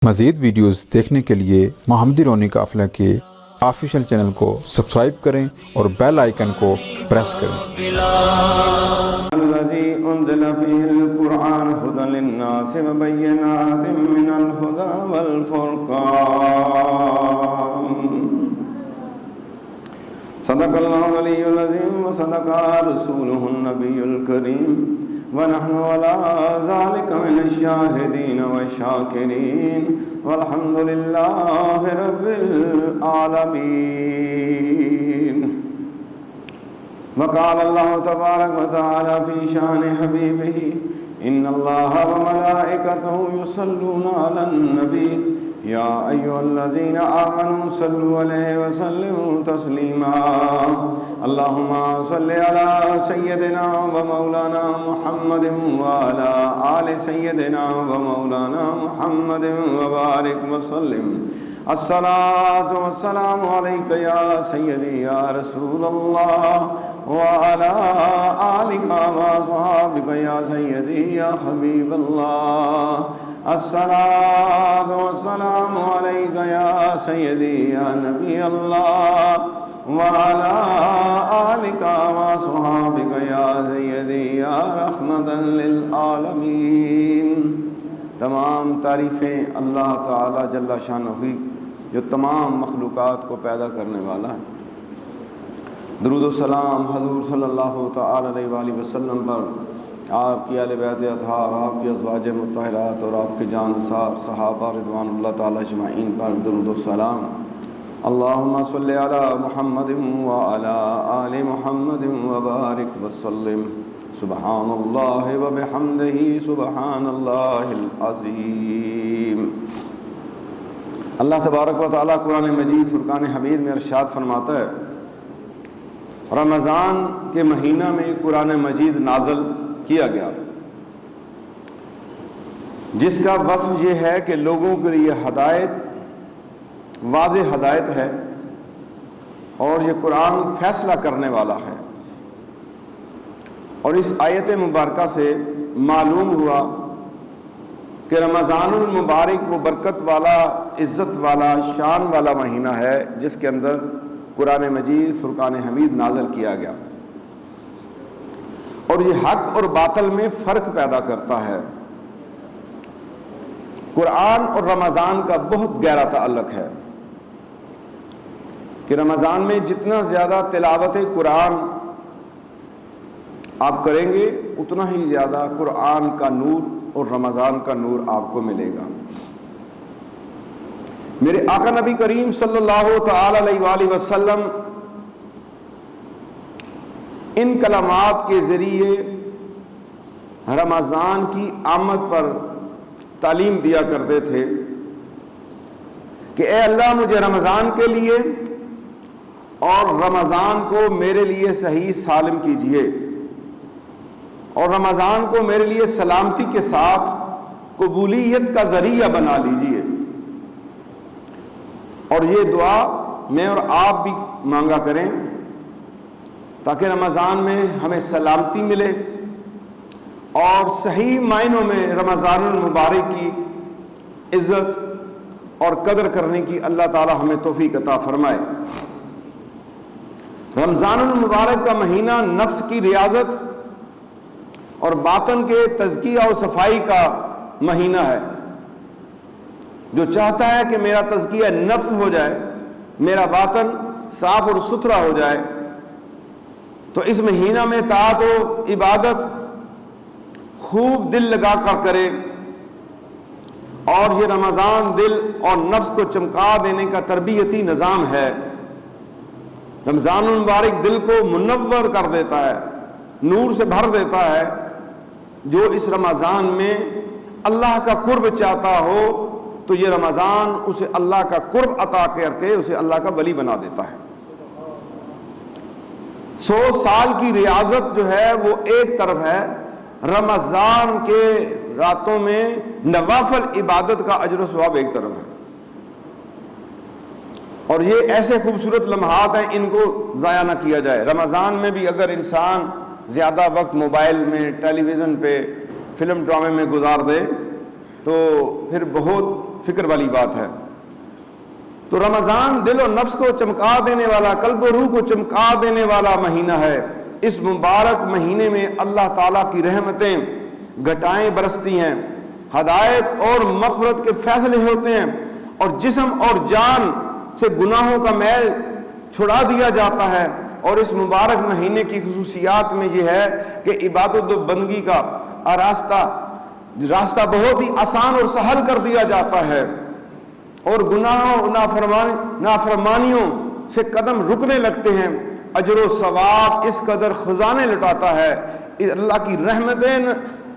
مزید ویڈیوز دیکھنے کے لیے محمدی رونی قافلہ کے آفیشیل چینل کو سبسکرائب کریں اور بیل آئیکن کو پریس کریں۔ الذي أنزل فيه القرآن هدى للناس وبينات من الهدى والفرقان صدق الله العلي العظيم وصدق رسوله النبي الكريم ونحن على ذلك من الشاهدين والشاكرين والحمد لله رب العالمين۔ وقال الله تبارك وتعالى في شان حبيبه إن الله وملائكته يصلون على النبي يا أيها الذين آمنوا صلوا عليه وسلموا تسليما اللهم صل على سيدنا ومولانا محمد وعلى آل سيدنا ومولانا محمد وبارك وسلم الصلاة والسلام عليك يا سيدي يا رسول الله وعلى آلك وصحابك يا سيدي يا حبيب الله الصلاة والسلام عليك يا سيدي يا نبي الله وعلى آلك وصحابك يا سيدي يا رحمة للعالمين۔ تمام تعریفیں اللہ تعالی جل شانہ ہوئی جو تمام مخلوقات کو پیدا کرنے والا ہے۔ درود و سلام حضور صلی اللہ تعالی علیہ وآلہ وسلم پر، آپ کی اہل بیت اطہار، آپ کی ازواج مطہرات اور آپ کے جانثار صحابہ رضوان اللہ تعالی اجمعین پر درود و سلام۔ اللہم صلی علی محمد وعلی آل محمد وبارک وسلم سبحان اللہ وبحمدہ سبحان اللہ العظیم۔ اللہ تبارک و تعالی قرآن مجید فرقان حمید میں ارشاد فرماتا ہے، رمضان کے مہینہ میں قرآن مجید نازل کیا گیا، جس کا وصف یہ ہے کہ لوگوں کے لیے ہدایت، واضح ہدایت ہے، اور یہ قرآن فیصلہ کرنے والا ہے۔ اور اس آیت مبارکہ سے معلوم ہوا کہ رمضان المبارک وہ برکت والا، عزت والا، شان والا مہینہ ہے جس کے اندر قرآن مجید فرقان حمید نازل کیا گیا، اور یہ حق اور باطل میں فرق پیدا کرتا ہے۔ قرآن اور رمضان کا بہت گہرا تعلق ہے کہ رمضان میں جتنا زیادہ تلاوت قرآن آپ کریں گے اتنا ہی زیادہ قرآن کا نور اور رمضان کا نور آپ کو ملے گا۔ میرے آقا نبی کریم صلی اللہ تعالی علیہ وآلہ وسلم ان کلمات کے ذریعے رمضان کی آمد پر تعلیم دیا کرتے تھے کہ اے اللہ مجھے رمضان کے لیے اور رمضان کو میرے لیے صحیح سالم کیجئے، اور رمضان کو میرے لیے سلامتی کے ساتھ قبولیت کا ذریعہ بنا لیجئے۔ اور یہ دعا میں اور آپ بھی مانگا کریں تاکہ رمضان میں ہمیں سلامتی ملے اور صحیح معنوں میں رمضان المبارک کی عزت اور قدر کرنے کی اللہ تعالی ہمیں توفیق عطا فرمائے۔ رمضان المبارک کا مہینہ نفس کی ریاضت اور باطن کے تزکیہ و صفائی کا مہینہ ہے۔ جو چاہتا ہے کہ میرا تزکیہ نفس ہو جائے، میرا باطن صاف اور ستھرا ہو جائے، تو اس مہینہ میں طاعت و عبادت خوب دل لگا کر کرے۔ اور یہ رمضان دل اور نفس کو چمکا دینے کا تربیتی نظام ہے۔ رمضان المبارک دل کو منور کر دیتا ہے، نور سے بھر دیتا ہے۔ جو اس رمضان میں اللہ کا قرب چاہتا ہو تو یہ رمضان اسے اللہ کا قرب عطا کر کے اسے اللہ کا ولی بنا دیتا ہے۔ 100 سال کی ریاضت جو ہے وہ ایک طرف ہے، رمضان کے راتوں میں نوافل عبادت کا اجر و ثواب ایک طرف ہے۔ اور یہ ایسے خوبصورت لمحات ہیں، ان کو ضائع نہ کیا جائے۔ رمضان میں بھی اگر انسان زیادہ وقت موبائل میں، ٹیلی ویژن پہ، فلم ڈرامے میں گزار دے تو پھر بہت فکر والی بات ہے۔ تو رمضان دل و نفس کو چمکا دینے والا، قلب و روح کو چمکا دینے والا مہینہ ہے۔ اس مبارک مہینے میں اللہ تعالیٰ کی رحمتیں گھٹائیں برستی ہیں، ہدایت اور مغفرت کے فیصلے ہوتے ہیں، اور جسم اور جان سے گناہوں کا میل چھڑا دیا جاتا ہے۔ اور اس مبارک مہینے کی خصوصیات میں یہ ہے کہ عبادت و بندگی کا راستہ بہت ہی آسان اور سہل کر دیا جاتا ہے، اور گناہوں نافرمانیوں سے قدم رکنے لگتے ہیں۔ اجر و ثواب اس قدر خزانے لٹاتا ہے، اللہ کی رحمتیں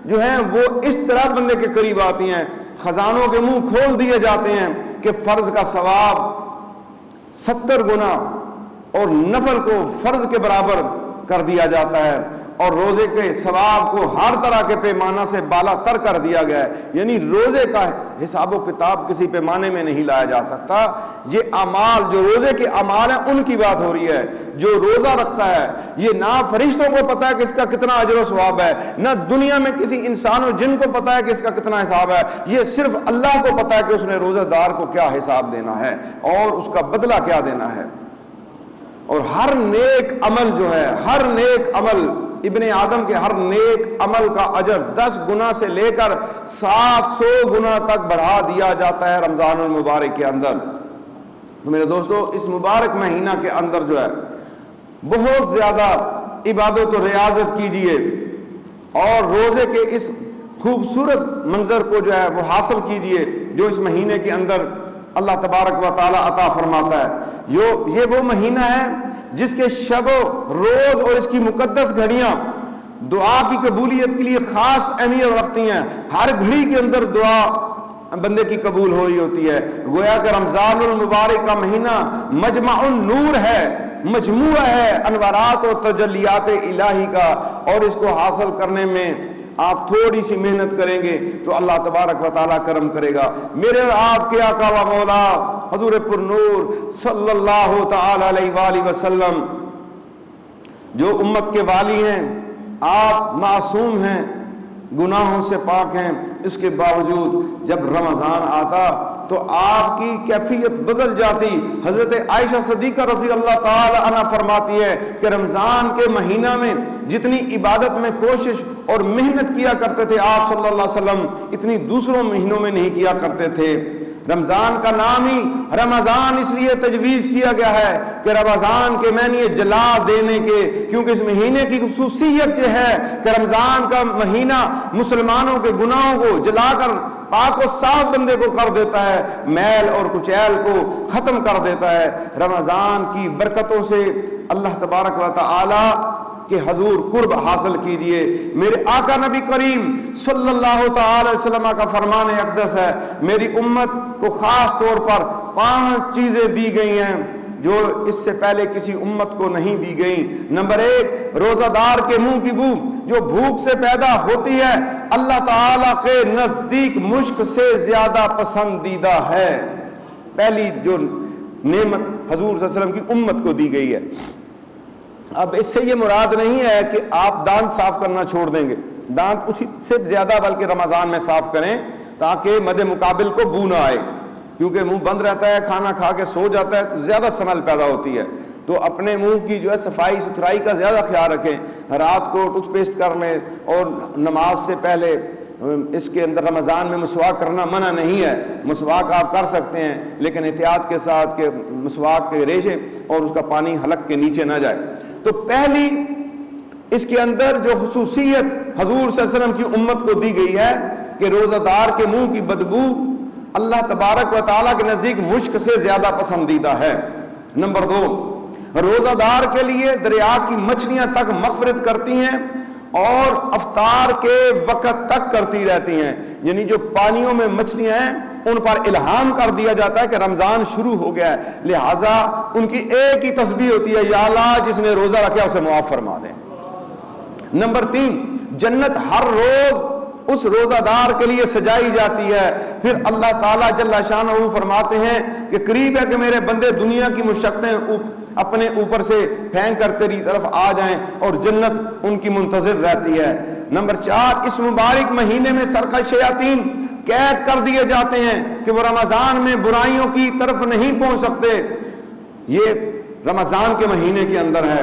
جو ہیں وہ اس طرح بندے کے قریب آتی ہیں، خزانوں کے منہ کھول دیے جاتے ہیں کہ فرض کا ثواب 70 گنا اور نفل کو فرض کے برابر کر دیا جاتا ہے، اور روزے کے ثواب کو ہر طرح کے پیمانہ سے بالا تر کر دیا گیا ہے۔ یعنی روزے کا حساب و کتاب کسی پیمانے میں نہیں لایا جا سکتا۔ یہ اعمال جو روزے کے اعمال ہیں ان کی بات ہو رہی ہے۔ جو روزہ رکھتا ہے یہ نہ فرشتوں کو پتا ہے کہ اس کا کتنا اجر و ثواب ہے، نہ دنیا میں کسی انسان و جن کو پتا ہے کہ اس کا کتنا حساب ہے، یہ صرف اللہ کو پتا ہے کہ اس نے روزہ دار کو کیا حساب دینا ہے اور اس کا بدلہ کیا دینا ہے۔ اور ہر نیک عمل جو ہے، ہر نیک عمل، ابن آدم کے ہر نیک عمل کا اجر 10 گنا سے لے کر 700 گنا تک بڑھا دیا جاتا ہے رمضان المبارک کے اندر۔ تو میرے دوستو، اس مبارک مہینہ کے اندر جو ہے بہت زیادہ عبادت و ریاضت کیجئے، اور روزے کے اس خوبصورت منظر کو جو ہے وہ حاصل کیجئے جو اس مہینے کے اندر اللہ تبارک و تعالی عطا فرماتا ہے۔ یہ وہ مہینہ ہے جس کے شب و روز اور اس کی مقدس گھڑیاں دعا کی قبولیت کے لیے خاص اہمیت رکھتی ہیں۔ ہر گھڑی کے اندر دعا بندے کی قبول ہو رہی ہوتی ہے۔ گویا کہ رمضان المبارک کا مہینہ مجمع النور ہے، مجموعہ ہے انوارات اور تجلیات الہی کا، اور اس کو حاصل کرنے میں آپ تھوڑی سی محنت کریں گے تو اللہ تبارک و تعالیٰ کرم کرے گا۔ میرے اور آپ کے آقا و مولا حضور پر نور صلی اللہ تعالی علیہ وآلہ وسلم جو امت کے والی ہیں، آپ معصوم ہیں، گناہوں سے پاک ہیں، اس کے باوجود جب رمضان آتا تو آپ کی کیفیت بدل جاتی۔ حضرت عائشہ صدیقہ رضی اللہ تعالی عنہ فرماتی ہے کہ رمضان کے مہینہ میں جتنی عبادت میں کوشش اور محنت کیا کرتے تھے آپ صلی اللہ علیہ وسلم، اتنی دوسروں مہینوں میں نہیں کیا کرتے تھے۔ رمضان کا نام ہی رمضان اس لیے تجویز کیا گیا ہے کہ رمضان کے معنی جلا دینے کے، کیونکہ اس مہینے کی خصوصیت یہ ہے کہ رمضان کا مہینہ مسلمانوں کے گناہوں کو جلا کر پاک و صاف بندے کو کر دیتا ہے، میل اور کچیل کو ختم کر دیتا ہے۔ رمضان کی برکتوں سے اللہ تبارک و تعالی کہ حضور قرب حاصل کیجئے۔ میرے آقا نبی کریم صلی اللہ تعالی وسلم کا فرمان اقدس ہے، میری امت کو خاص طور پر 5 چیزیں دی گئی ہیں جو اس سے پہلے کسی امت کو نہیں دی گئی۔ نمبر 1، روزہ دار کے منہ کی بو جو بھوک سے پیدا ہوتی ہے اللہ تعالی کے نزدیک مشک سے زیادہ پسندیدہ ہے۔ پہلی جو نعمت حضور صلی اللہ علیہ وسلم کی امت کو دی گئی ہے۔ اب اس سے یہ مراد نہیں ہے کہ آپ دانت صاف کرنا چھوڑ دیں گے، دانت اسی سے زیادہ بلکہ رمضان میں صاف کریں تاکہ مد مقابل کو بو نہ آئے، کیونکہ منہ بند رہتا ہے، کھانا کھا کے سو جاتا ہے تو زیادہ سمیل پیدا ہوتی ہے۔ تو اپنے منہ کی جو ہے صفائی ستھرائی کا زیادہ خیال رکھیں، رات کو ٹوتھ پیسٹ کر لیں، اور نماز سے پہلے اس کے اندر رمضان میں مسواک کرنا منع نہیں ہے، مسواک آپ کر سکتے ہیں لیکن احتیاط کے ساتھ کہ مسواک کے ریشے اور اس کا پانی حلق کے نیچے نہ جائے۔ تو پہلی اس کے اندر جو خصوصیت حضور صلی اللہ علیہ وسلم کی امت کو دی گئی ہے کہ روزہ دار کے منہ کی بدبو اللہ تبارک و تعالیٰ کے نزدیک مشک سے زیادہ پسندیدہ ہے۔ نمبر 2، روزہ دار کے لیے دریا کی مچھلیاں تک مغفرت کرتی ہیں اور افطار کے وقت تک کرتی رہتی ہیں، یعنی جو پانیوں میں مچھلیاں ہیں ان پر الہام کر دیا جاتا ہے کہ رمضان شروع ہو گیا ہے، لہٰذا ان کی ایک ہی تسبیح ہوتی ہے، یا اللہ جس نے روزہ رکھا اسے معاف فرما دیں۔ نمبر 3، جنت ہر روز اس روزہ دار کے لیے سجائی جاتی ہے۔ پھر اللہ تعالیٰ جل شانہ فرماتے ہیں کہ قریب ہے کہ میرے بندے دنیا کی مشقتیں اپنے اوپر سے پھینک کر تیری طرف آ جائیں اور جنت ان کی منتظر رہتی ہے۔ نمبر 4، اس مبارک مہینے میں سرکش شیاطین قید کر دیے جاتے ہیں کہ وہ رمضان میں برائیوں کی طرف نہیں پہنچ سکتے، یہ رمضان کے مہینے کے اندر ہے۔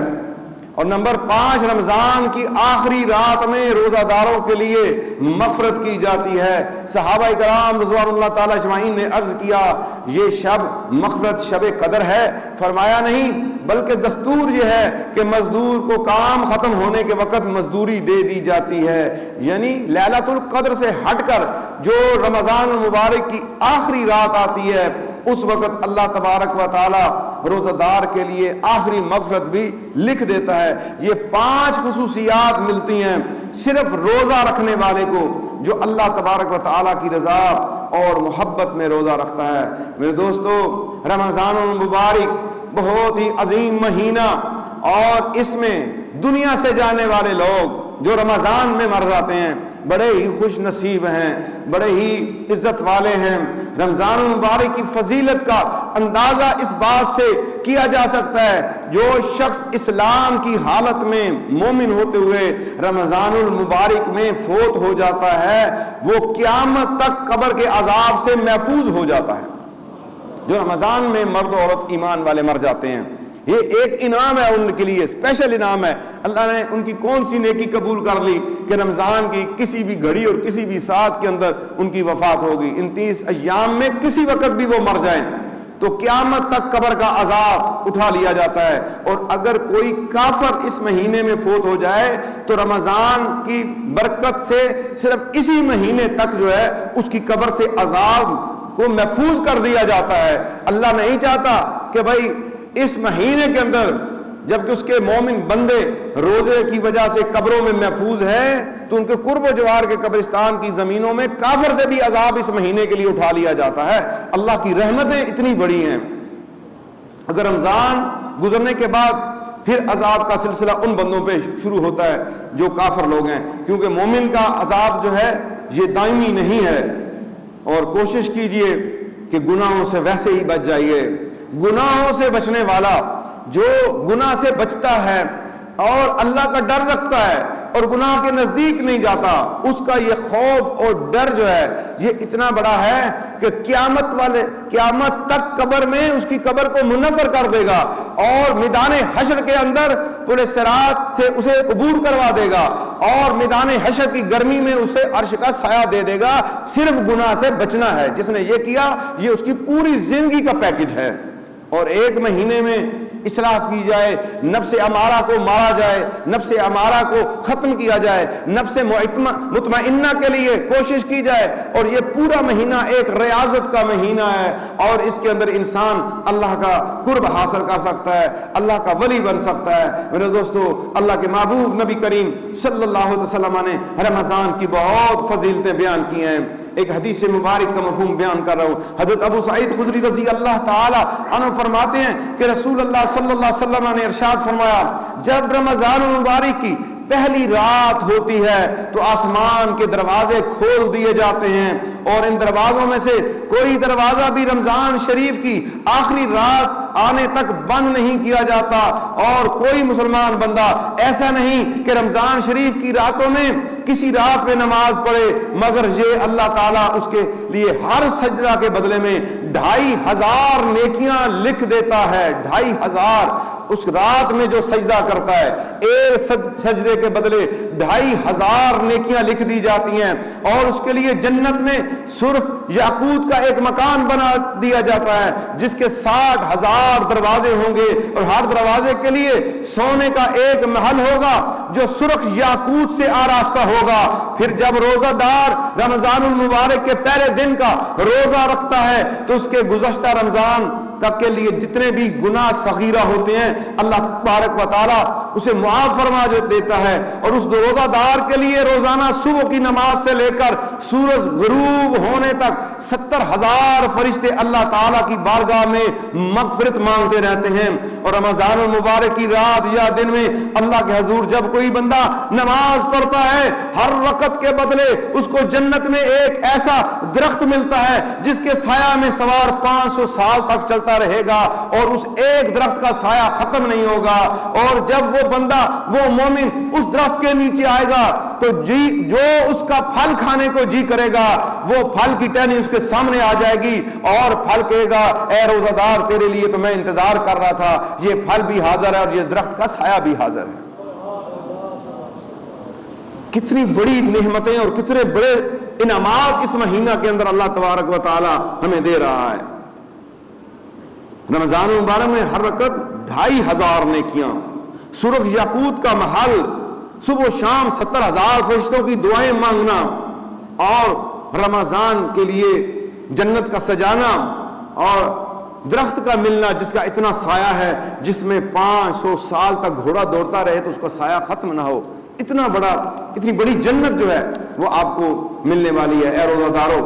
اور نمبر 5، رمضان کی آخری رات میں روزہ داروں کے لیے مغفرت کی جاتی ہے۔ صحابہ کرام رضوان اللہ تعالی اجمعین نے عرض کیا یہ شب مغفرت شب قدر ہے؟ فرمایا نہیں، بلکہ دستور یہ ہے کہ مزدور کو کام ختم ہونے کے وقت مزدوری دے دی جاتی ہے، یعنی لیلۃ القدر سے ہٹ کر جو رمضان المبارک کی آخری رات آتی ہے اس وقت اللہ تبارک و تعالی روزہ دار کے لیے آخری مغفرت بھی لکھ دیتا ہے۔ یہ 5 خصوصیات ملتی ہیں صرف روزہ رکھنے والے کو جو اللہ تبارک و تعالی کی رضا اور محبت میں روزہ رکھتا ہے۔ میرے دوستو، رمضان المبارک بہت ہی عظیم مہینہ، اور اس میں دنیا سے جانے والے لوگ جو رمضان میں مر جاتے ہیں بڑے ہی خوش نصیب ہیں، بڑے ہی عزت والے ہیں۔ رمضان المبارک کی فضیلت کا اندازہ اس بات سے کیا جا سکتا ہے جو شخص اسلام کی حالت میں مومن ہوتے ہوئے رمضان المبارک میں فوت ہو جاتا ہے وہ قیامت تک قبر کے عذاب سے محفوظ ہو جاتا ہے۔ جو رمضان میں مرد و عورت ایمان والے مر جاتے ہیں، یہ ایک انعام ہے ان کے لیے، اسپیشل انعام ہے۔ اللہ نے ان کی کون سی نیکی قبول کر لی کہ رمضان کی کسی بھی گھڑی اور کسی بھی ساتھ کے اندر ان کی وفات ہوگی۔ ان 30 ایام میں کسی وقت بھی وہ مر جائیں تو قیامت تک قبر کا عذاب اٹھا لیا جاتا ہے۔ اور اگر کوئی کافر اس مہینے میں فوت ہو جائے تو رمضان کی برکت سے صرف اسی مہینے تک جو ہے اس کی قبر سے عذاب کو محفوظ کر دیا جاتا ہے۔ اللہ نہیں چاہتا کہ بھائی اس مہینے کے اندر جبکہ اس کے مومن بندے روزے کی وجہ سے قبروں میں محفوظ ہیں تو ان کے قرب و جوار کے قبرستان کی زمینوں میں کافر سے بھی عذاب اس مہینے کے لیے اٹھا لیا جاتا ہے۔ اللہ کی رحمتیں اتنی بڑی ہیں۔ اگر رمضان گزرنے کے بعد پھر عذاب کا سلسلہ ان بندوں پہ شروع ہوتا ہے جو کافر لوگ ہیں، کیونکہ مومن کا عذاب جو ہے یہ دائمی نہیں ہے۔ اور کوشش کیجئے کہ گناہوں سے ویسے ہی بچ جائیے۔ گناہوں سے بچنے والا جو گناہ سے بچتا ہے اور اللہ کا ڈر رکھتا ہے اور گناہ کے نزدیک نہیں جاتا، اس کا یہ خوف اور ڈر جو ہے یہ اتنا بڑا ہے کہ قیامت تک قبر میں اس کی قبر کو منور کر دے گا اور میدان حشر کے اندر پورے صراط سے اسے عبور کروا دے گا اور میدان حشر کی گرمی میں اسے عرش کا سایہ دے دے گا۔ صرف گناہ سے بچنا ہے، جس نے یہ کیا یہ اس کی پوری زندگی کا پیکج ہے۔ اور ایک مہینے میں اصلاح کی جائے، نفس امارہ کو مارا جائے، نفس امارہ کو ختم کیا جائے، نفس مطمئنہ کے لیے کوشش کی جائے، اور یہ پورا مہینہ ایک ریاضت کا مہینہ ہے اور اس کے اندر انسان اللہ کا قرب حاصل کر سکتا ہے، اللہ کا ولی بن سکتا ہے۔ میرے دوستو، اللہ کے محبوب نبی کریم صلی اللہ علیہ وسلم نے رمضان کی بہت فضیلتیں بیان کی ہیں۔ ایک حدیث مبارک کا مفہوم بیان کر رہا ہوں۔ حضرت ابو سعید خدری رضی اللہ تعالی عنہ فرماتے ہیں کہ رسول اللہ صلی اللہ علیہ وسلم نے ارشاد فرمایا جب رمضان المبارک کی پہلی رات ہوتی ہے تو آسمان کے دروازے کھول دیے جاتے ہیں اور ان دروازوں میں سے کوئی دروازہ بھی رمضان شریف کی آخری رات آنے تک بند نہیں کیا جاتا، اور کوئی مسلمان بندہ ایسا نہیں کہ رمضان شریف کی راتوں میں کسی رات میں نماز پڑھے مگر یہ اللہ تعالیٰ اس کے لیے ہر سجدہ کے بدلے میں 2500 نیکیاں لکھ دیتا ہے۔ 2500 اس رات میں جو سجدہ کرتا ہے ایک سجدے کے بدلے 2500 نیکیاں لکھ دی جاتی ہیں، اور اس کے لیے جنت میں سرخ یاقوت کا ایک مکان بنا دیا جاتا ہے جس کے 60,000 دروازے ہوں گے، اور ہر دروازے کے لیے سونے کا ایک محل ہوگا جو سرخ یاقوت سے آراستہ ہوگا۔ پھر جب روزہ دار رمضان المبارک کے پہلے دن کا روزہ رکھتا ہے تو اس کے گزشتہ رمضان تک کے لیے جتنے بھی گناہ صغیرہ ہوتے ہیں اللہ تبارک و تعالیٰ اسے معاف فرما دیتا ہے، اور اس روزہ دار کے لیے روزانہ صبح کی نماز سے لے کر سورج غروب ہونے تک 70,000 فرشتے اللہ تعالیٰ کی بارگاہ میں مغفرت مانگتے رہتے ہیں۔ اور رمضان المبارک کی رات یا دن میں اللہ کے حضور جب کوئی بندہ نماز پڑھتا ہے ہر وقت کے بدلے اس کو جنت میں ایک ایسا درخت ملتا ہے جس کے سایہ میں سوار 500 سال تک چلتا رہے گا اور اس ایک درخت کا سایہ ختم نہیں ہوگا، اور جب وہ وہ بندہ، وہ مومن اس درخت کے نیچے آئے گا تو جو اس کا پھل کھانے کو جی کرے گا وہ پھل کی ٹہنی اس کے سامنے آ جائے گی اور پھل کہے گا اے روزہ دار تیرے لیے تو میں انتظار کر رہا تھا، یہ پھل بھی حاضر ہے اور یہ درخت کا سایہ بھی حاضر ہے۔ کتنی بڑی نعمتیں اور کتنے بڑے انعامات اس مہینہ کے اندر اللہ تبارک و تعالی ہمیں دے رہا ہے۔ رمضان المبارک میں ہر رکعت 2500 نیکیاں، سرخ یاقوت کا محل، صبح و شام 70,000 فرشتوں کی دعائیں مانگنا، اور رمضان کے لیے جنت کا سجانا، اور درخت کا ملنا جس کا اتنا سایہ ہے، جس میں 500 سال تک گھوڑا دوڑتا رہے تو اس کا سایہ ختم نہ ہو، اتنی بڑی جنت جو ہے وہ آپ کو ملنے والی ہے اے روزہ دارو۔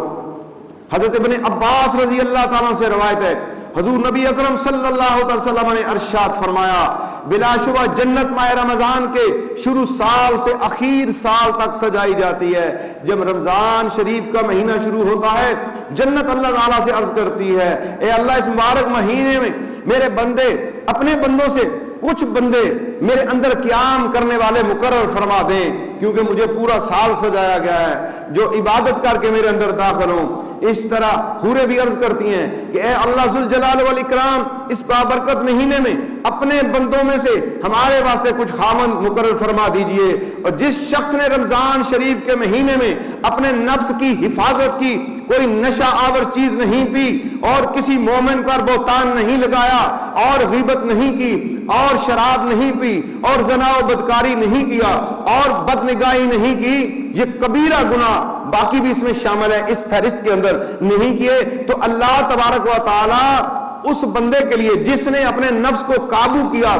حضرت ابن عباس رضی اللہ تعالیٰ سے روایت ہے، حضور نبی اکرم صلی اللہ علیہ وسلم نے ارشاد فرمایا بلا شبہ جنت ماہ رمضان کے شروع سال سے اخیر سال تک سجائی جاتی ہے۔ جب رمضان شریف کا مہینہ شروع ہوتا ہے جنت اللہ تعالیٰ سے عرض کرتی ہے اے اللہ اس مبارک مہینے میں میرے بندے اپنے بندوں سے کچھ بندے میرے اندر قیام کرنے والے مقرر فرما دیں، کیونکہ مجھے پورا سال سجایا گیا ہے جو عبادت کر کے میرے اندر داخل ہوں۔ اس طرح حوریں بھی عرض کرتی ہیں کہ اے اللہ ذوالجلال والاکرام اس بابرکت مہینے میں اپنے بندوں میں سے ہمارے واسطے کچھ خاوند مقرر فرما دیجئے۔ اور جس شخص نے رمضان شریف کے مہینے میں اپنے نفس کی حفاظت کی، کوئی نشہ آور چیز نہیں پی اور کسی مومن پر بہتان نہیں لگایا اور غیبت نہیں کی اور شراب نہیں پی اور زنا و بدکاری نہیں کیا اور بدنگاہی نہیں کی، یہ کبیرہ گناہ باقی بھی اس میں شامل ہے، اس فہرست کے اندر نہیں کیے، تو اللہ تبارک و تعالی اس بندے کے لیے جس نے اپنے نفس کو قابو کیا،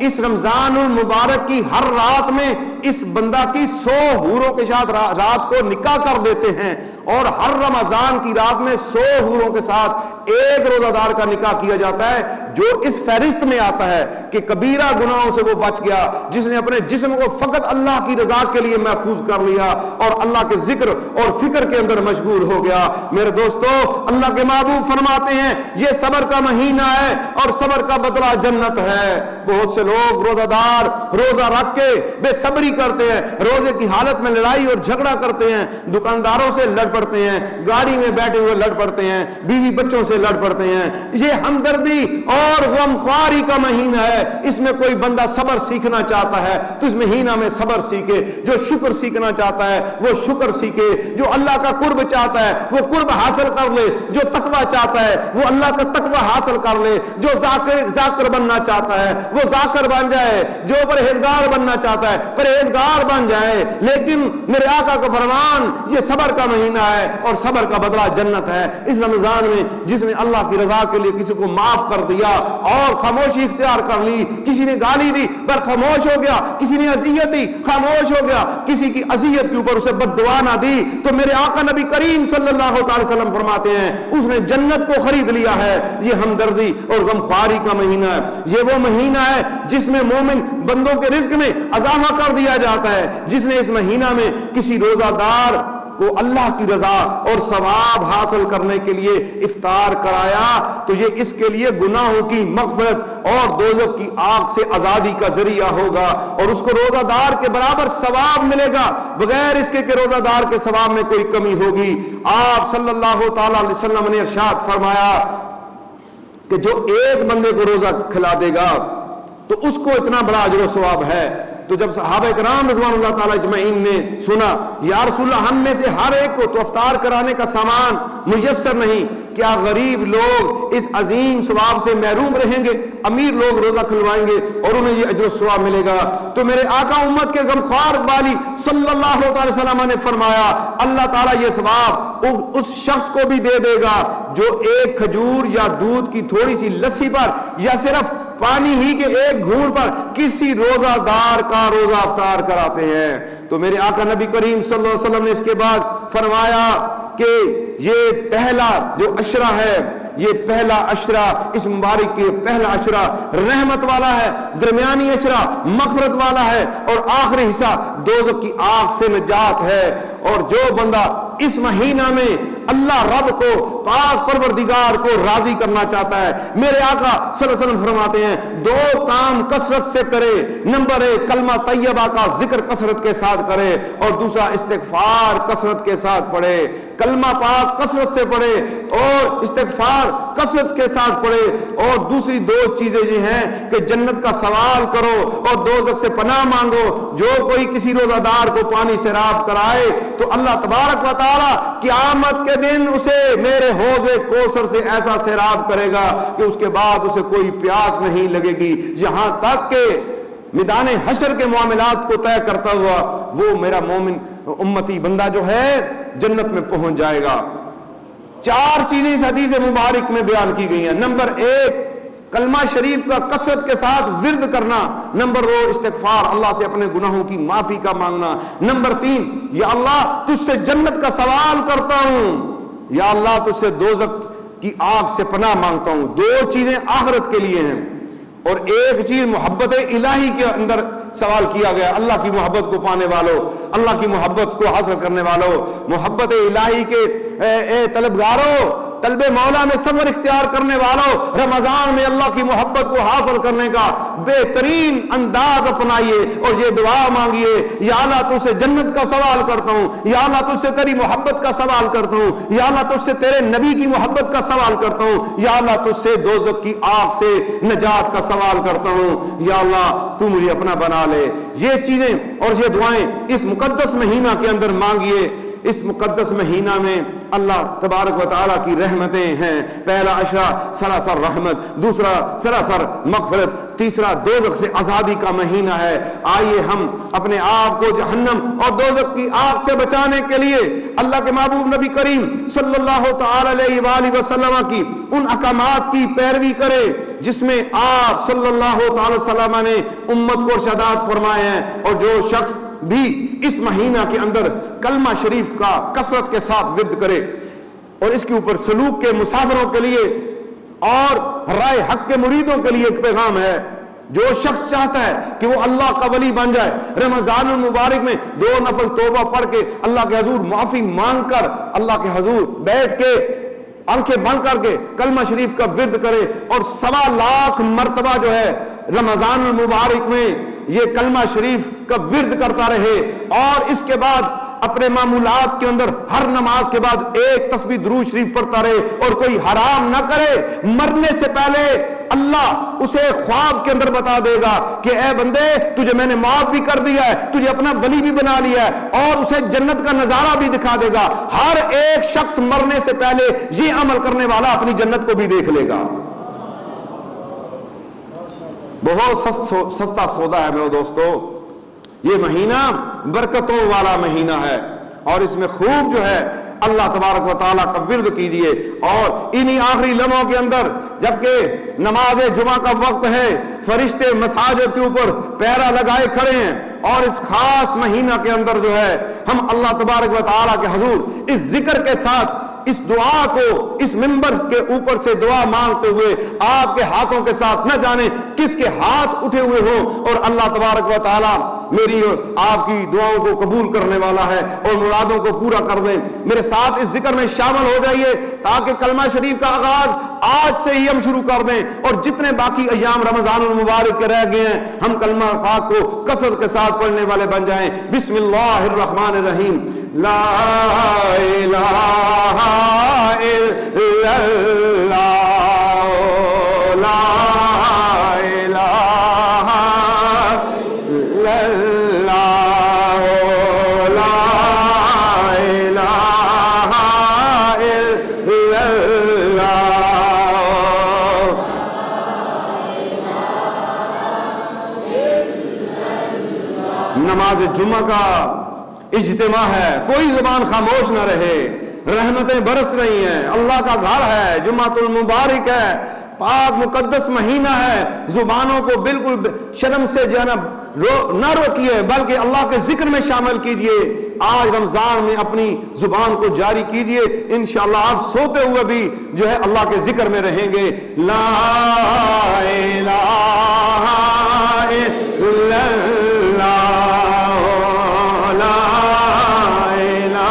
اس رمضان المبارک کی ہر رات میں اس بندہ کی 100 حوروں کے ساتھ رات کو نکاح کر دیتے ہیں، اور ہر رمضان کی رات میں 100 حوروں کے ساتھ ایک روزہ دار کا نکاح کیا جاتا ہے، جو اس فہرست میں آتا ہے کہ کبیرہ گناہوں سے وہ بچ گیا جس نے اپنے جسم کو فقط اللہ کی رضا کے لیے محفوظ کر لیا اور اللہ کے ذکر اور فکر کے اندر مشغول ہو گیا۔ میرے دوستو، اللہ کے محبوب فرماتے ہیں یہ صبر کا مہینہ ہے اور صبر کا بدلہ جنت ہے۔ بہت سے لوگ روزہ دار روزہ رکھ کے بے صبری کرتے ہیں، روزے کی حالت میں لڑائی اور جھگڑا کرتے ہیں، دکانداروں سے لڑ پڑتے ہیں، گاڑی میں بیٹھے ہوئے لڑ پڑتے ہیں، بیوی بچوں سے لڑ پڑتے ہیں۔ یہ ہمدردی اور غمخواری کا مہینہ ہے، اس میں کوئی بندہ صبر سیکھنا چاہتا ہے تو اس مہینہ میں صبر سیکھے، جو شکر سیکھنا چاہتا ہے وہ شکر سیکھے، جو اللہ کا قرب چاہتا ہے وہ قرب حاصل کر لے، جو تقوی چاہتا ہے وہ اللہ کا تقوی حاصل کر لے، جو ذاکر بننا چاہتا ہے وہ ذاکر بن جائے، جو پرہیزگار بننا چاہتا ہے پرہیزگار بن جائے۔ لیکن میرے آقا کا فرمان یہ صبر کا مہینہ ہے اور صبر کا بدلہ جنت ہے۔ اس رمضان میں جس نے اللہ کی رضا کے لیے کسی کو معاف کر دیا اور خاموشی اختیار کر لی، کسی نے گالی دی پر خاموش ہو گیا، کسی نے اذیت دی خاموش ہو گیا، کسی کی اذیت کے اوپر اسے بد دعا نہ دی، تو میرے آقا نبی کریم صلی اللہ علیہ وسلم فرماتے ہیں اس نے جنت کو خرید لیا ہے۔ یہ ہمدردی اور غمخواری کا مہینہ ہے، یہ وہ مہینہ ہے جس میں مومن بندوں کے رزق میں اضافہ کر دیا جاتا ہے۔ جس نے اس مہینہ میں کسی روزہ دار کو اللہ کی رضا اور ثواب حاصل کرنے کے لیے افطار کرایا تو یہ اس کے لیے گناہوں کی مغفرت اور دوزخ کی آگ سے آزادی کا ذریعہ ہوگا، اور اس کو روزہ دار کے برابر ثواب ملے گا، بغیر اس کے کہ روزہ دار کے ثواب میں کوئی کمی ہوگی۔ آپ صلی اللہ تعالی علیہ وسلم نے ارشاد فرمایا کہ جو ایک بندے کو روزہ کھلا دے گا تو اس کو اتنا بڑا اجر و ثواب ہے۔ تو جب صحابہ کرام رضوان اللہ تعالی اجمعین نے سنا یا رسول اللہ ہم میں سے ہر ایک کو تو افطار کرانے کا سامان میسر نہیں، کیا غریب لوگ اس عظیم ثواب سے محروم رہیں گے؟ امیر لوگ روزہ کھلوائیں گے اور انہیں یہ اجر و ثواب ملے گا۔ تو میرے آقا امت کے غمخوار والی صلی اللہ علیہ وسلم نے فرمایا اللہ تعالیٰ یہ ثواب اس شخص کو بھی دے دے گا جو ایک کھجور یا دودھ کی تھوڑی سی لسی پر یا صرف پانی ہی کے ایک گھونٹ پر کسی روزہ دار کا روزہ افطار کراتے ہیں۔ تو میرے آقا نبی کریم صلی اللہ علیہ وسلم نے اس کے بعد فرمایا کہ یہ پہلا جو عشرہ ہے، یہ پہلا عشرہ اس مبارک کے پہلا عشرہ رحمت والا ہے، درمیانی عشرہ مغفرت والا ہے اور آخری حصہ دوزخ کی آگ سے نجات ہے۔ اور جو بندہ اس مہینہ میں اللہ رب کو پاک پروردگار کو راضی کرنا چاہتا ہے۔ میرے آقا صلی اللہ علیہ وسلم فرماتے ہیں 2 کام کثرت سے کرے، نمبر 1 کلمہ طیبہ کا ذکر کثرت کے ساتھ کرے، اور دوسرا استغفار کثرت کے ساتھ پڑھے۔ کلمہ پاک کثرت سے پڑھے اور استغفار کثرت کے ساتھ پڑھے، اور دوسری 2 چیزیں یہ ہیں کہ جنت کا سوال کرو اور دوزخ سے پناہ مانگو۔ جو کوئی کسی روزہ دار کو پانی سیراب کرائے تو اللہ تبارک و تعالی قیامت کے دن اسے میرے حوض کوثر سے ایسا سیراب کرے گا کہ اس کے بعد اسے کوئی پیاس نہیں لگے گی، یہاں تک کہ میدان حشر کے معاملات کو طے کرتا ہوا وہ میرا مومن امتی بندہ جو ہے جنت میں پہنچ جائے گا۔ 4 چیزیں اس حدیث مبارک میں بیان کی گئی ہیں۔ نمبر 1 کلمہ شریف کا کثرت کے ساتھ ورد کرنا، نمبر 2 استغفار اللہ سے اپنے گناہوں کی معافی کا مانگنا، نمبر 3 یا اللہ تجھ سے جنت کا سوال کرتا ہوں، یا اللہ تجھ سے دوزخ کی آگ سے پناہ مانگتا ہوں۔ 2 چیزیں آخرت کے لیے ہیں، اور 1 چیز محبت الہی کے اندر سوال کیا گیا۔ اللہ کی محبت کو پانے والوں، اللہ کی محبت کو حاصل کرنے والوں، محبت الہی کے اے طلبگاروں، طلب مولا میں سفر اختیار کرنے والوں، رمضان میں اللہ کی محبت کو حاصل کرنے کا بہترین انداز اپنائیے اور یہ دعا مانگیے، یا اللہ تجھ سے جنت کا سوال کرتا ہوں، یا اللہ تجھ سے تیری محبت کا سوال کرتا ہوں، یا اللہ تجھ سے تیرے نبی کی محبت کا سوال کرتا ہوں، یا اللہ تجھ سے دوزخ کی آگ سے نجات کا سوال کرتا ہوں، یا اللہ تو مجھے اپنا بنا لے۔ یہ چیزیں اور یہ دعائیں اس مقدس مہینہ کے اندر مانگیے۔ اس مقدس مہینہ میں اللہ تبارک و تعالیٰ کی رحمتیں ہیں۔ پہلا عشرہ سراسر رحمت، دوسرا سراسر مغفرت، تیسرا دوزخ سے آزادی کا مہینہ ہے۔ آئیے ہم اپنے آپ کو جہنم اور دوزخ کی آگ سے بچانے کے لیے اللہ کے محبوب نبی کریم صلی اللہ تعالی علیہ وآلہ وسلم کی ان احکامات کی پیروی کرے جس میں آپ صلی اللہ تعالی وسلم نے امت کو ارشادات فرمائے ہیں، اور جو شخص بھی اس مہینہ کے اندر کلمہ شریف کا کثرت کے ساتھ ورد کرے اور اس کے اوپر سلوک کے مسافروں کے لیے اور رائے حق کے مریدوں کے لیے ایک پیغام ہے۔ جو شخص چاہتا ہے کہ وہ اللہ کا ولی بن جائے، رمضان المبارک میں 2 نفل توبہ پڑھ کے اللہ کے حضور معافی مانگ کر اللہ کے حضور بیٹھ کے آنکھیں بند کر کے کلمہ شریف کا ورد کرے اور 1.25 لاکھ مرتبہ جو ہے رمضان المبارک میں یہ کلمہ شریف کا ورد کرتا رہے، اور اس کے بعد اپنے معمولات کے اندر ہر نماز کے بعد 1 تسبیح درود شریف پڑھتا رہے اور کوئی حرام نہ کرے۔ مرنے سے پہلے اللہ اسے خواب کے اندر بتا دے گا کہ اے بندے تجھے میں نے معاف بھی کر دیا ہے، تجھے اپنا ولی بھی بنا لیا ہے، اور اسے جنت کا نظارہ بھی دکھا دے گا۔ ہر ایک شخص مرنے سے پہلے یہ عمل کرنے والا اپنی جنت کو بھی دیکھ لے گا۔ بہت سستا سودا ہے میرے دوستو، یہ مہینہ برکتوں والا مہینہ ہے، اور اس میں خوب جو ہے اللہ تبارک و تعالیٰ کا ورد کیجیے۔ اور انہی آخری لمحوں کے اندر جبکہ نماز جمعہ کا وقت ہے، فرشتے مساجد کے اوپر پہرا لگائے کھڑے ہیں، اور اس خاص مہینہ کے اندر جو ہے ہم اللہ تبارک و تعالیٰ کے حضور اس ذکر کے ساتھ اس دعا کو اس منبر کے اوپر سے دعا مانگتے ہوئے آپ کے ہاتھوں کے ساتھ نہ جانے کس کے ہاتھ اٹھے ہوئے ہوں، اور اللہ تبارک و تعالیٰ میری اور آپ کی دعاؤں کو قبول کرنے والا ہے اور مرادوں کو پورا کر دیں۔ میرے ساتھ اس ذکر میں شامل ہو جائیے تاکہ کلمہ شریف کا آغاز آج سے ہی ہم شروع کر دیں، اور جتنے باقی ایام رمضان المبارک کے رہ گئے ہیں ہم کلمہ پاک کو کثرت کے ساتھ پڑھنے والے بن جائیں۔ بسم اللہ الرحمن الرحیم۔ لا الہ الا اللہ، لا الہ الا اللہ، لا الہ الا اللہ۔ نماز جمعہ کا اجتماع ہے، کوئی زبان خاموش نہ رہے، رحمتیں برس رہی ہیں، اللہ کا گھر ہے، جمعۃ المبارک ہے، پاک مقدس مہینہ ہے۔ زبانوں کو بالکل شرم سے جو ہے نا نہ روکیے بلکہ اللہ کے ذکر میں شامل کیجئے۔ آج رمضان میں اپنی زبان کو جاری کیجئے، انشاءاللہ آپ سوتے ہوئے بھی جو ہے اللہ کے ذکر میں رہیں گے۔ لا الہ الا اللہ، لا الہ الا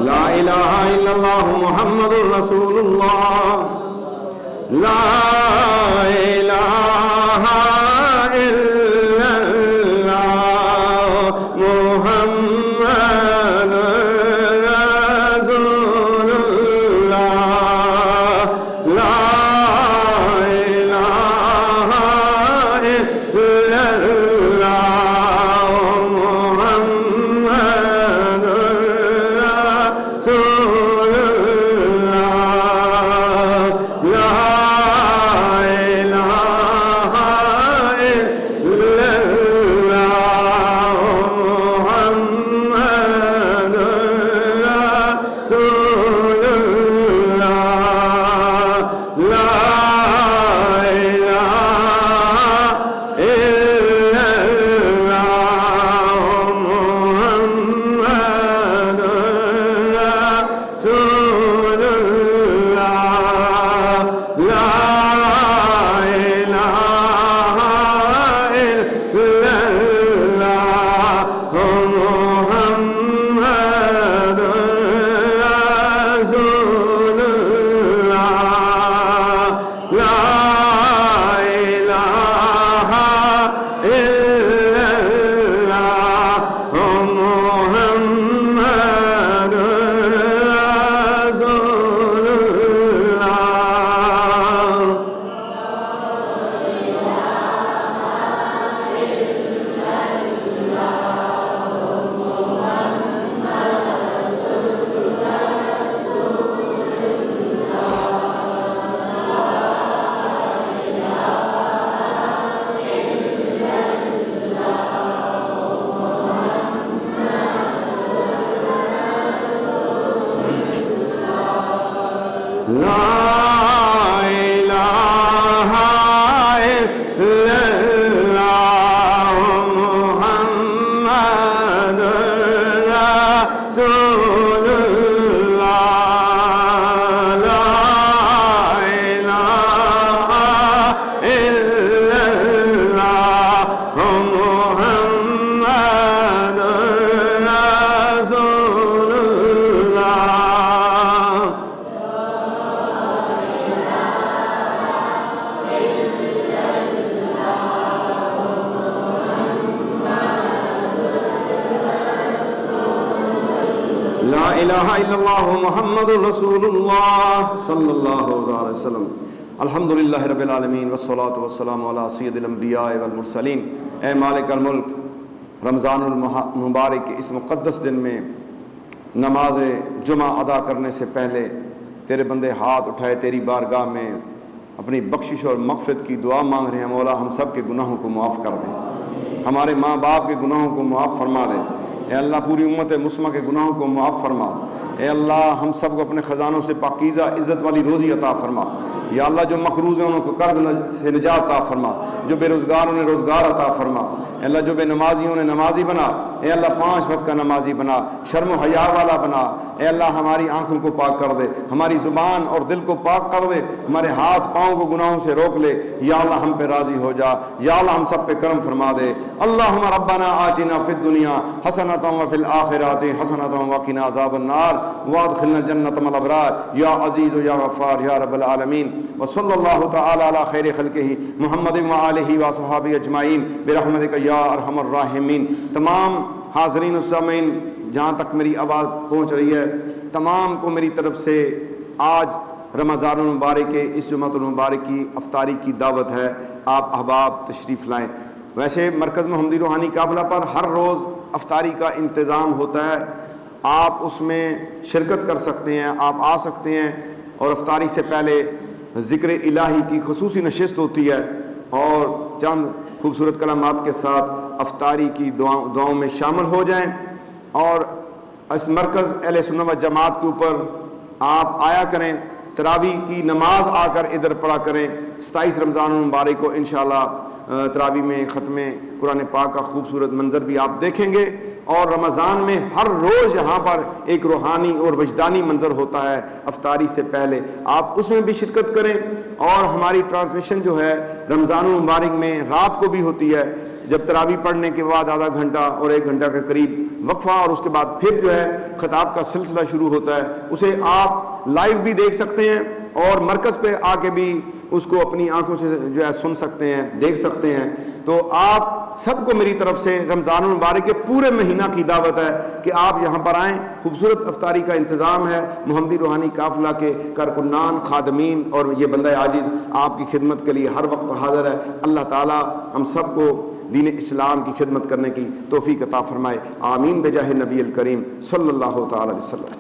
لا الہ الا اللہ محمد رسول اللہ لا الہ الا اللہ محمد رسول اللہ لا الہ الا اللہ محمد رسول اللہ لا الہ الا اللہ محمد رسول اللہ لا الہ الا اللہ محمد رسول اللہ لا الہ الا اللہ محمد رسول اللہ لا الہ الا اللہ محمد رسول اللہ لا الہ الا اللہ محمد رسول اللہ لا الہ الا اللہ محمد رسول اللہ لا الہ الا اللہ محمد رسول اللہ صلی اللہ علیہ وسلم الحمدللہ رب العالمین والصلاة والسلام علی سید الانبیاء والمرسلین۔ اے مالک الملک، رمضان المبارک کے اس مقدس دن میں نماز جمعہ ادا کرنے سے پہلے تیرے بندے ہاتھ اٹھائے تیری بارگاہ میں اپنی بخشش اور مغفرت کی دعا مانگ رہے ہیں۔ مولا ہم سب کے گناہوں کو معاف کر دیں، ہمارے ماں باپ کے گناہوں کو معاف فرما دیں۔ اے اللہ پوری امت مسلمہ کے گناہوں کو معاف فرما۔ اے اللہ ہم سب کو اپنے خزانوں سے پاکیزہ عزت والی روزی عطا فرما۔ یا اللہ جو مقروض ہیں ان کو قرض سے نجات عطا فرما، جو بے روزگار انہیں روزگار عطا فرما۔ اے اللہ جو بے نمازی انہیں نمازی بنا۔ اے اللہ 5 وقت کا نمازی بنا، شرم و حیا والا بنا۔ اے اللہ ہماری آنکھوں کو پاک کر دے، ہماری زبان اور دل کو پاک کر دے، ہمارے ہاتھ پاؤں کو گناہوں سے روک لے۔ یا اللہ ہم پہ راضی ہو جا، یا اللہ ہم سب پہ کرم فرما دے۔ اللہم ربنا آتنا فی الدنیا حسنۃ وفی الآخرۃ حسنۃ وقنا عذاب النار وادخلنا الجنۃ مع الابرار یا عزیز یا غفار یا رب العالمین۔ وصلی اللہ تعالی علی خیر خلقہ محمد وآلہ وصحبہ اجمعین برحمتک یا ارحم الراحمین۔ تمام حاضرین و سامعین جہاں تک میری آواز پہنچ رہی ہے، تمام کو میری طرف سے آج رمضان المبارک کے اس جمعۃ المبارک کی افطاری کی دعوت ہے۔ آپ احباب تشریف لائیں۔ ویسے مرکز محمدی روحانی قافلہ پر ہر روز افطاری کا انتظام ہوتا ہے، آپ اس میں شرکت کر سکتے ہیں، آپ آ سکتے ہیں، اور افطاری سے پہلے ذکر الہی کی خصوصی نشست ہوتی ہے اور چند خوبصورت کلمات کے ساتھ افطاری کی دعاؤں میں شامل ہو جائیں۔ اور اس مرکز اہل سنت و جماعت کے اوپر آپ آیا کریں، تراویح کی نماز آ کر ادھر پڑھا کریں۔ 27 رمضان المبارک کو انشاءاللہ تراویح میں ختم قرآن پاک کا خوبصورت منظر بھی آپ دیکھیں گے، اور رمضان میں ہر روز یہاں پر ایک روحانی اور وجدانی منظر ہوتا ہے افطاری سے پہلے، آپ اس میں بھی شرکت کریں۔ اور ہماری ٹرانسمیشن جو ہے رمضان المبارک میں رات کو بھی ہوتی ہے، جب تراویح پڑھنے کے بعد آدھا گھنٹہ اور 1 گھنٹہ کے قریب وقفہ، اور اس کے بعد پھر جو ہے خطاب کا سلسلہ شروع ہوتا ہے، اسے آپ لائیو بھی دیکھ سکتے ہیں اور مرکز پہ آ کے بھی اس کو اپنی آنکھوں سے جو ہے سن سکتے ہیں، دیکھ سکتے ہیں۔ تو آپ سب کو میری طرف سے رمضان المبارک کے پورے مہینہ کی دعوت ہے کہ آپ یہاں پر آئیں۔ خوبصورت افطاری کا انتظام ہے، محمدی روحانی قافلہ کے کارکنان، خادمین اور یہ بندہ عاجز آپ کی خدمت کے لیے ہر وقت حاضر ہے۔ اللہ تعالی ہم سب کو دین اسلام کی خدمت کرنے کی توفیق عطا فرمائے، آمین بجاہ نبی الکریم صلی اللہ تعالی علیہ وسلم۔